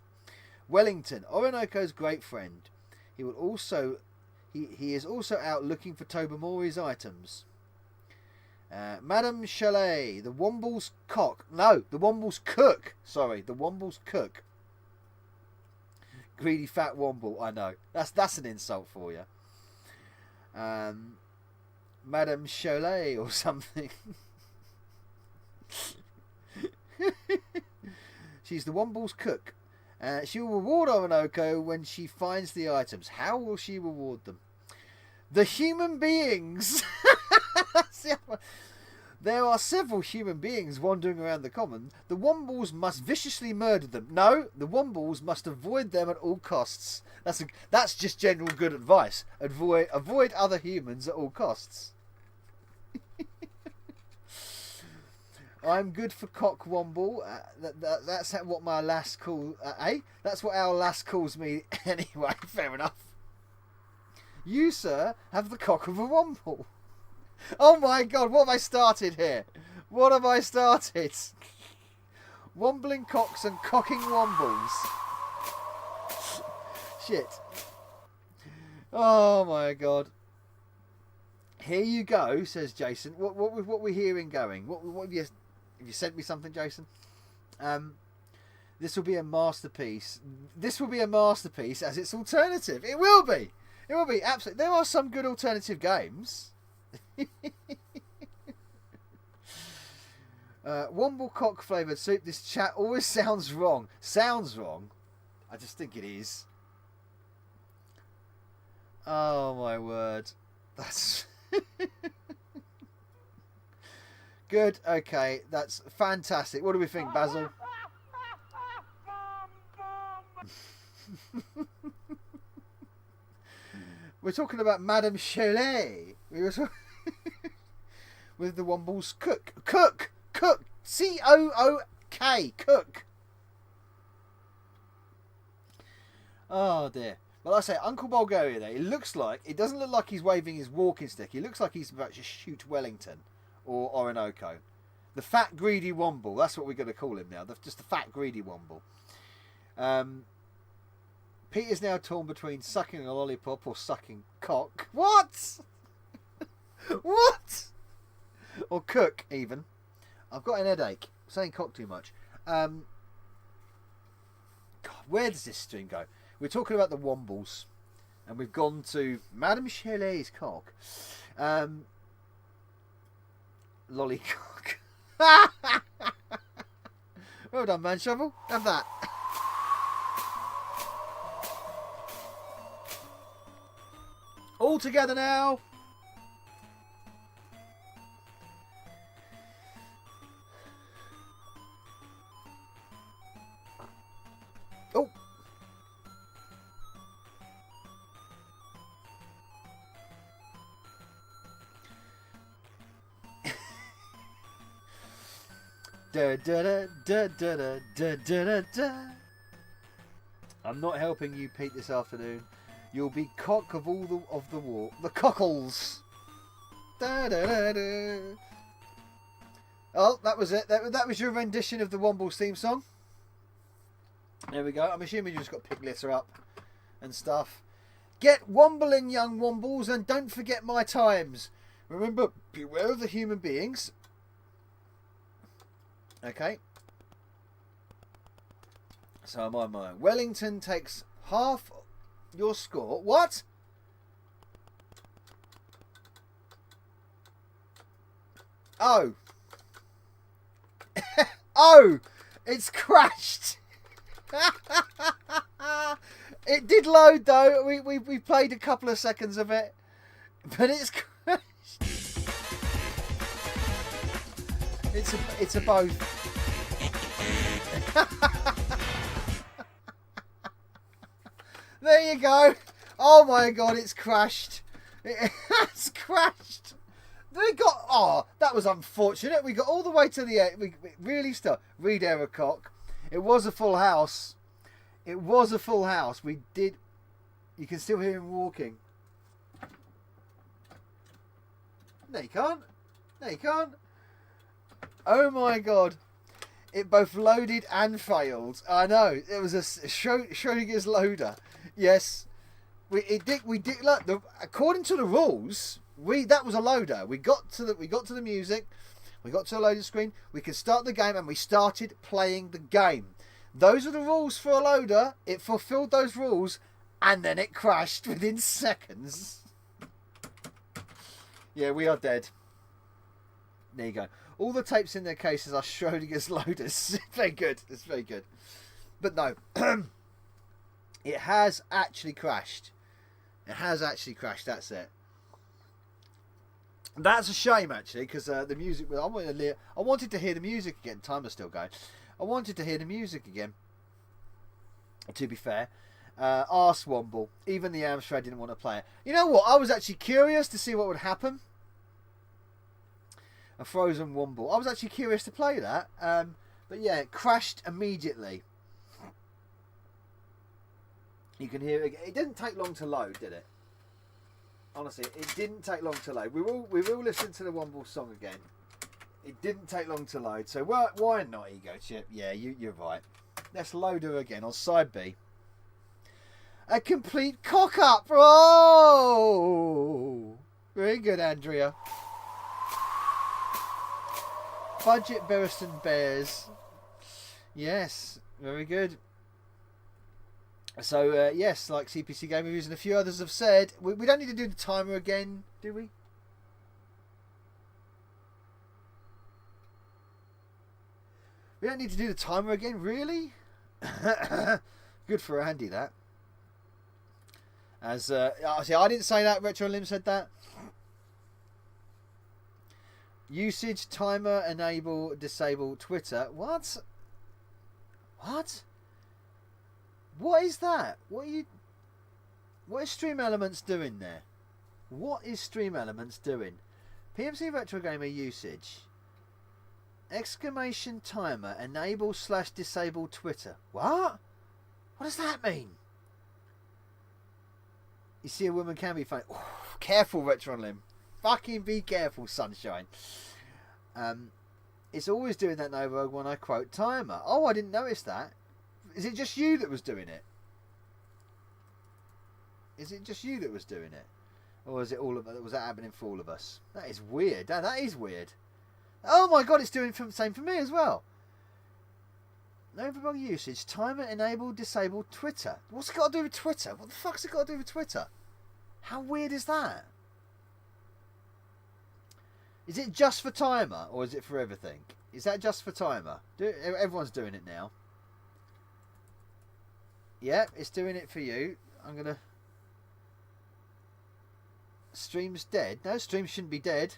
Wellington. Orinoco's great friend. He will also... He is also out looking for Tobamori's items. Madame Chalet, the Womble's cock. No, the Womble's cook. Sorry, the Womble's cook. Greedy fat Womble. I know. That's an insult for you. Madame Chalet or something. She's the Womble's cook. She will reward Orinoco when she finds the items. How will she reward them? The human beings. There are several human beings wandering around the common. The Wombles must viciously murder them. No, the Wombles must avoid them at all costs. That's just general good advice. Avoid other humans at all costs. I'm good for cock womble. That's what my lass calls. That's what our lass calls me anyway. Fair enough. You, sir, have the cock of a womble. Oh my god, what have I started here? What have I started? Wombling cocks and cocking wombles. Shit. Oh my god. Here you go, says Jason. What we hearing going? What have you sent me something, Jason? This will be a masterpiece. This will be a masterpiece as its alternative. It will be. It will be, absolutely. There are some good alternative games. Womble cock flavoured soup. This chat always sounds wrong. Sounds wrong? I just think it is. Oh my word. That's... Good, okay. That's fantastic. What do we think, Basil? We're talking about Madame Chalet. We were talking with the Womble's cook. Cook! C-O-O-K. Cook. Oh dear. Well, like I say, Uncle Bulgaria there, it doesn't look like he's waving his walking stick. He looks like he's about to shoot Wellington or Orinoco. The fat, greedy Womble. That's what we're going to call him now. Just the fat, greedy Womble. Peter's now torn between sucking a lollipop or sucking cock. What? What? Or cook, even. I've got an headache. I'm saying cock too much. God, where does this stream go? We're talking about the Wombles. And we've gone to Madame Chalet's cock. Lollycock. Well done, man, Shovel. Have that. All together now. Oh. Da, da, da, da, da, da, da, da. I'm not helping you, Pete, this afternoon. You'll be cock of all the war. The cockles. Da, da, da, da. Oh, that was it. That was your rendition of the Wombles theme song. There we go. I'm assuming you just got pig litter up and stuff. Get wombling, young Wombles, and don't forget my times. Remember, beware of the human beings. Okay. So am I mine. Wellington takes half your score. What? Oh. Oh! It's crashed! It did load though. We played a couple of seconds of it, but it's crashed. It's a both. There you go. Oh my god, it's crashed. It has crashed. That was unfortunate. We got all the way to the end. We really stuck. Read error cock. It was a full house. It was a full house. We did. You can still hear him walking. No, you can't. No, you can't. Oh my god. It both loaded and failed. I know. It was a Schrodinger's loader. Yes. We did. Look, according to the rules, that was a loader. We got to the music. We got to a loaded screen. We could start the game, and we started playing the game. Those are the rules for a loader. It fulfilled those rules, and then it crashed within seconds. Yeah, we are dead. There you go. All the tapes in their cases are Schrodinger's loaders. Very good. It's very good. But no, it has actually crashed. It has actually crashed. That's it. That's a shame, actually, because the music. I wanted to hear the music again. Timer's still going. I wanted to hear the music again. To be fair, Arse Womble. Even the Amstrad didn't want to play it. You know what? I was actually curious to see what would happen. A Frozen Womble. I was actually curious to play that. But yeah, it crashed immediately. You can hear it. It didn't take long to load, did it? Honestly, it didn't take long to load. We will listen to the Womble song again. It didn't take long to load, so why not, Ego Chip? Yeah, you're right. Let's load her again on side B. A complete cock up. Oh, very good, Andrea. Budget Bereston Bears. Yes, very good. So, yes, like CPC Game Reviews and a few others have said, we don't need to do the timer again, do we? We don't need to do the timer again, really? Good for Andy, that. As, see, I didn't say that, Retro Lim said that. Usage, timer, enable, disable, Twitter. What? What? What is that? What is Stream Elements doing there? What is Stream Elements doing? PMC Retro Gamer usage. Exclamation timer, enable / disable Twitter. What? What does that mean? You see a woman can be funny. Oh, careful, Retro Lim. Fucking be careful, sunshine. It's always doing that Novabug when I quote timer. Oh, I didn't notice that. Is it just you that was doing it? Is it just you that was doing it? Or is it all of us? Was that happening for all of us? That is weird. That is weird. Oh my god, it's doing the same for me as well. Novabug usage, timer, enable, disable, Twitter. What's it got to do with Twitter? What the fuck's it got to do with Twitter? How weird is that? Is it just for timer, or is it for everything? Is that just for timer? Everyone's doing it now. Yep, it's doing it for you. I'm going to... Stream's dead. No, stream shouldn't be dead.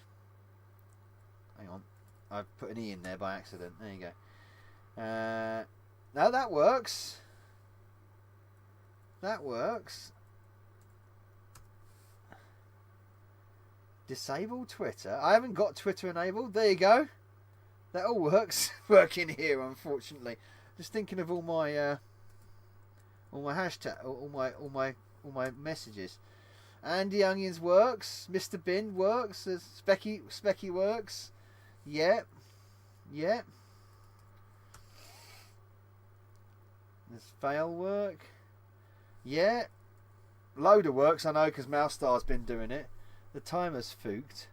Hang on. I've put an E in there by accident. There you go. No, that works. That works. Disable Twitter. I haven't got Twitter enabled. There you go. That all works. Working here, unfortunately. Just thinking of all my hashtag, all my messages. Andy Onions works. Mr. Bin works. Specky works. Yep. Yep. Does fail work? Yeah. Loader works, I know, because Mousestar's been doing it. The timer's fooked.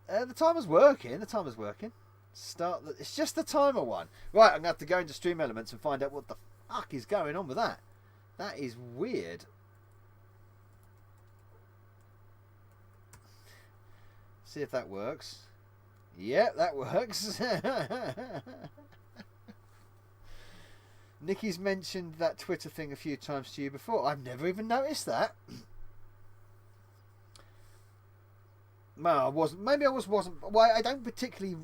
The timer's working. The timer's working. It's just the timer one. Right, I'm going to have to go into Stream Elements and find out what the fuck is going on with that. That is weird. See if that works. Yep, that works. Nikki's mentioned that Twitter thing a few times to you before. I've never even noticed that. Well, I wasn't. Maybe I wasn't. Well, I don't particularly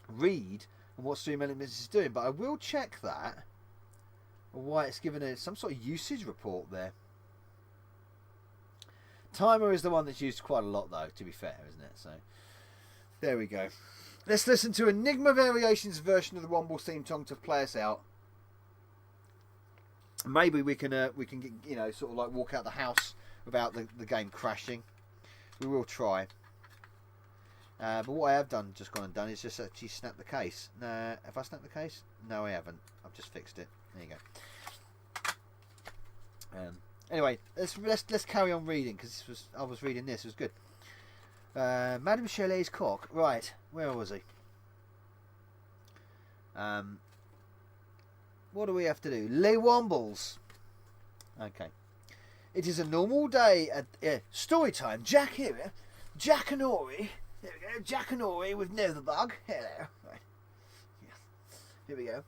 read what Stream Elements is doing, but I will check that. Why it's given some sort of usage report there. Timer is the one that's used quite a lot, though, to be fair, isn't it? So, there we go. Let's listen to Enigma Variations version of the Wombles theme song to play us out. Maybe we can get, sort of like walk out the house without the game crashing. We will try. But what I have just gone and done is just actually snap the case. Have I snapped the case? No, I haven't. I've just fixed it. There you go. Anyway, let's carry on reading, because I was reading this. It was good. Madame Shelley's cock. Right, where was he? What do we have to do? Les Wombles. Okay. It is a normal day at story time. Jack here. Jack and Ori. There we go. Jack and Ori with Novabug. Hello. Right. Yeah. Here we go.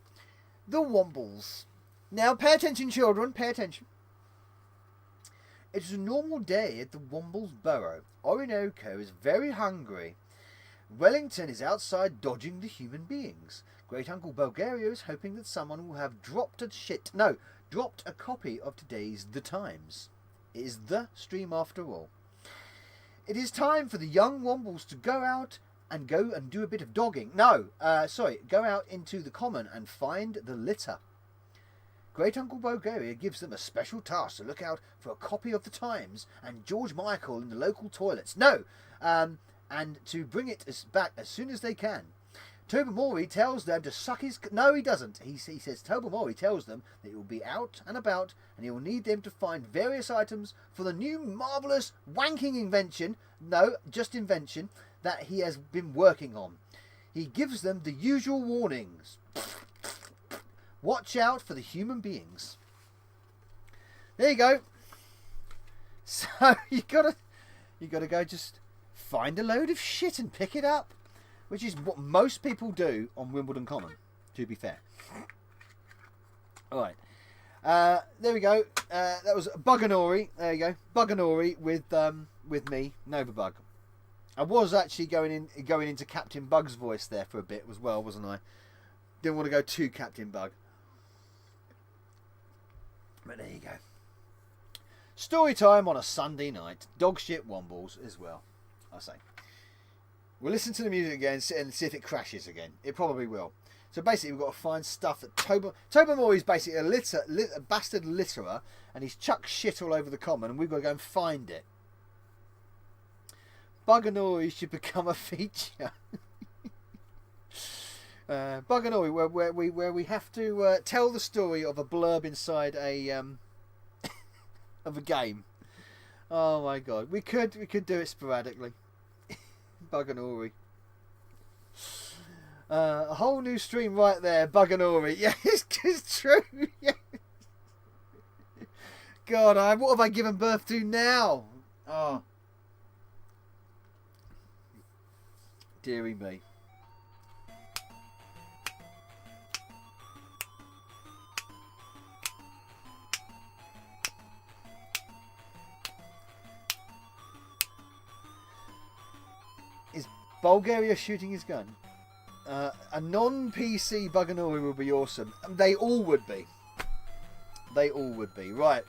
The Wombles. Now pay attention, children. Pay attention. It is a normal day at the Wombles burrow. Orinoco is very hungry. Wellington is outside dodging the human beings. Great Uncle Bulgaria is hoping that someone will have dropped a copy of today's The Times. It is the stream after all. It is time for the young Wombles to go out and do a bit of dogging. Go out into the common and find the litter. Great Uncle Bulgaria gives them a special task to look out for a copy of the Times and George Michael in the local toilets. And to bring it back as soon as they can. Tobermory tells them to suck his... No, he doesn't. He says Tobermory tells them that he will be out and about and he will need them to find various items for the new marvellous wanking invention, that he has been working on. He gives them the usual warnings. Watch out for the human beings. There you go. So you gotta go just find a load of shit and pick it up, which is what most people do on Wimbledon Common, to be fair. All right. There we go. That was Buganori. There you go. Buganori with me, Novabug. I was actually going into Captain Bug's voice there for a bit as well, wasn't I? Didn't want to go too Captain Bug. But there you go. Story time on a Sunday night. Dog shit Wombles as well, I say. We'll listen to the music again and see if it crashes again. It probably will. So basically we've got to find stuff that Tobermory is basically a bastard litterer, and he's chucked shit all over the common, and we've got to go and find it. Buganori should become a feature. Buganori, where we have to tell the story of a blurb inside a of a game. Oh my god, we could do it sporadically. Buganori. A whole new stream right there, Buganori. Yeah, it's true. Yeah. God, what have I given birth to now? Oh, dearie me. Is Bulgaria shooting his gun? A non-PC Buganori would be awesome. They all would be. They all would be. Right.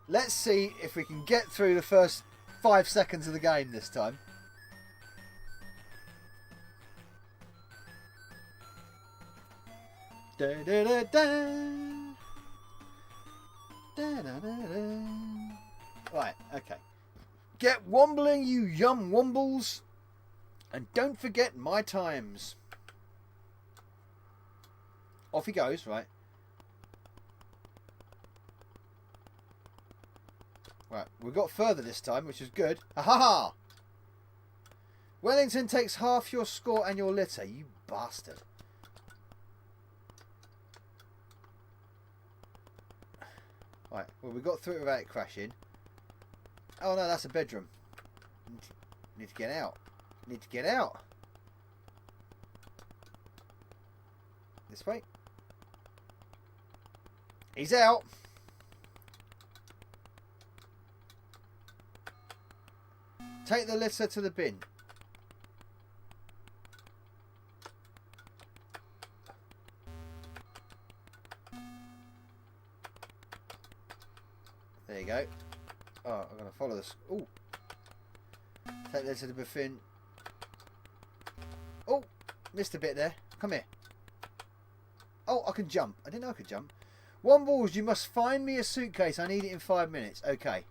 Let's see if we can get through the first 5 seconds of the game this time. Da, da, da, da. Da, da, da, da. Right, okay. Get wombling, you yum wombles. And don't forget my times. Off he goes, right. Right, we got further this time, which is good. Ha ha ha! Wellington takes half your score and your litter, you bastard. Right, well we got through it without it crashing. Oh no, that's a bedroom. Need to get out. Need to get out. This way. He's out. Take the litter to the bin. There you go. Oh, I'm going to follow this. Oh. Take the litter to the bin. Oh, missed a bit there. Come here. Oh, I can jump. I didn't know I could jump. Wombles, you must find me a suitcase. I need it in 5 minutes. Okay.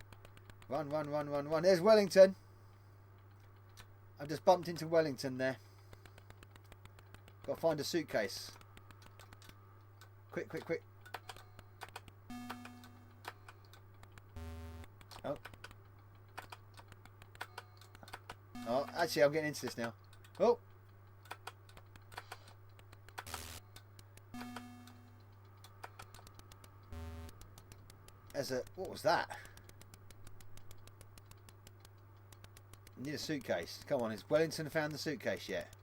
Run, run, run, run, run. There's Wellington. I've just bumped into Wellington there. Got to find a suitcase. Quick, quick, quick. Oh. Oh, actually, I'm getting into this now. Oh. What was that? I need a suitcase. Come on, has Wellington found the suitcase yet?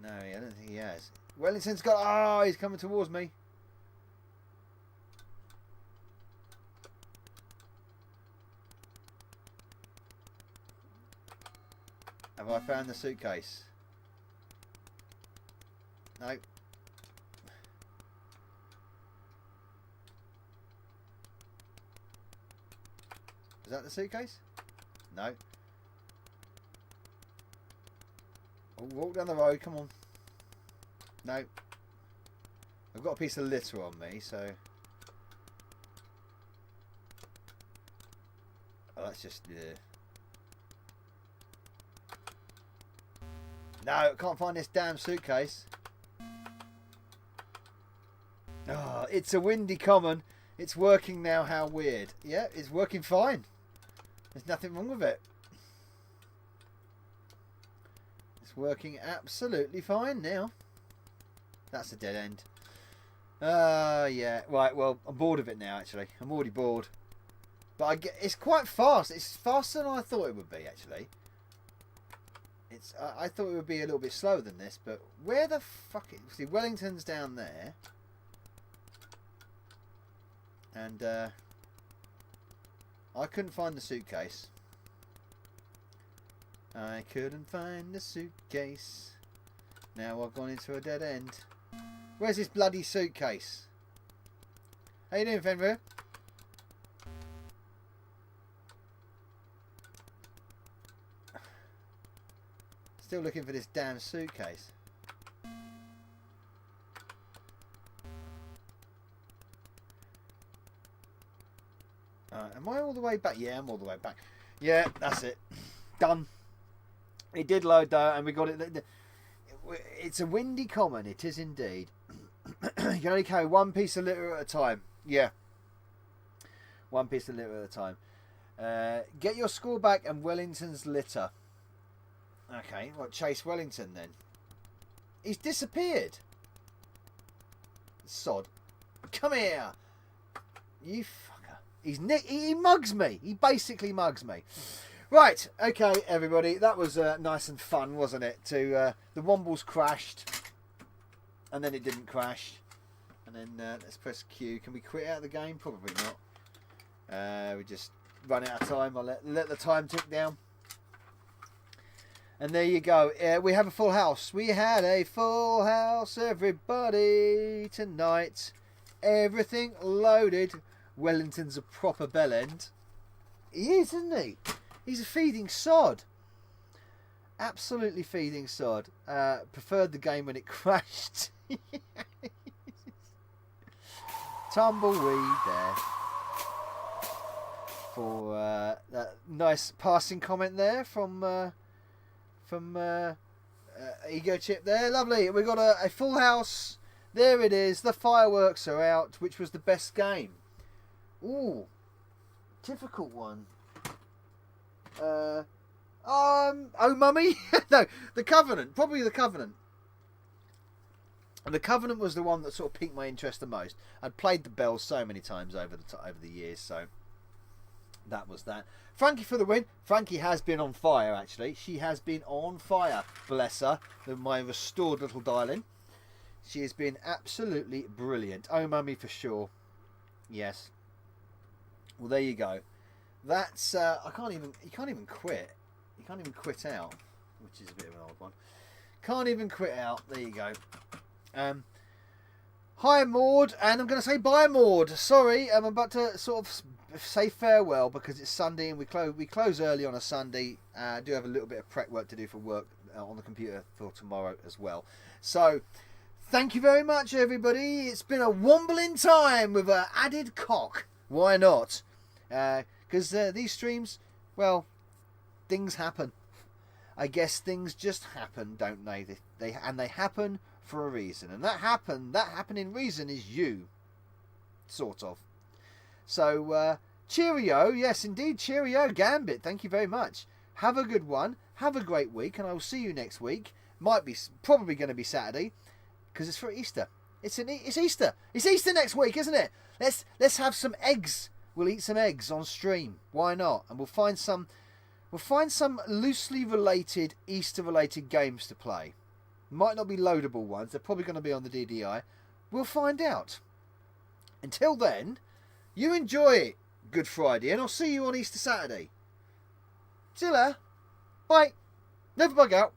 No, I don't think he has. Wellington's got... Oh, he's coming towards me. Have I found the suitcase? No. Is that the suitcase? No. Oh, walk down the road, come on. No. I've got a piece of litter on me, so... Oh, that's just... No, I can't find this damn suitcase. Oh, it's a windy common. It's working now, how weird. Yeah, it's working fine. There's nothing wrong with it. It's working absolutely fine now. That's a dead end. Yeah. Right, well, I'm bored of it now, actually. I'm already bored. But it's quite fast. It's faster than I thought it would be, actually. I thought it would be a little bit slower than this, but where the fuck... See, Wellington's down there. And, I couldn't find the suitcase. I couldn't find the suitcase. Now I've gone into a dead end. Where's this bloody suitcase? How you doing, Fenrir? Still looking for this damn suitcase. Am I all the way back? Yeah, I'm all the way back. Yeah, that's it. Done. It did load though, and we got it. It's a windy common. It is indeed. You can only carry one piece of litter at a time. Yeah. One piece of litter at a time. Get your score back and Wellington's litter. Okay, well, chase Wellington then. He's disappeared. Sod. Come here. You fucker. He mugs me. He basically mugs me. Right, okay, everybody. That was nice and fun, wasn't it? The Wombles crashed. And then it didn't crash. And then let's press Q. Can we quit out of the game? Probably not. We just run out of time. I'll let the time tick down. And there you go. We have a full house. We had a full house, everybody, tonight. Everything loaded. Wellington's a proper bellend. He is, isn't he? He's a feeding sod. Absolutely feeding sod. Preferred the game when it crashed. Tumbleweed there. For that nice passing comment there from Ego Chip there. Lovely. We've got a full house. There it is. The fireworks are out, which was the best game. Ooh. Difficult one. Oh, Mummy? No, The Covenant. Probably The Covenant. And The Covenant was the one that sort of piqued my interest the most. I'd played the bells so many times over the years, so that was that. Frankie for the win. Frankie has been on fire, actually. She has been on fire. Bless her. My restored little darling. She has been absolutely brilliant. Oh, mummy, for sure. Yes. Well, there you go. That's you can't even quit. You can't even quit out, which is a bit of an old one. Can't even quit out. There you go. Hi, Maud, and I'm going to say bye, Maud. Sorry, I'm about to sort of say farewell because it's Sunday and we close early on a Sunday. I do have a little bit of prep work to do for work on the computer for tomorrow as well. So, thank you very much, everybody. It's been a wombling time with an added cock. Why not? Because these streams, well, things happen. I guess things just happen, don't they? They happen for a reason, and that happening reason is you, sort of. So cheerio, yes indeed, cheerio, Gambit. Thank you very much. Have a good one. Have a great week, and I will see you next week. Probably going to be Saturday, because it's for Easter. It's Easter. It's Easter next week, isn't it? Let's have some eggs. We'll eat some eggs on stream. Why not? And we'll find some loosely related Easter-related games to play. Might not be loadable ones. They're probably going to be on the DDI. We'll find out. Until then, you enjoy it, Good Friday, and I'll see you on Easter Saturday. See you later. Bye. Novabug out.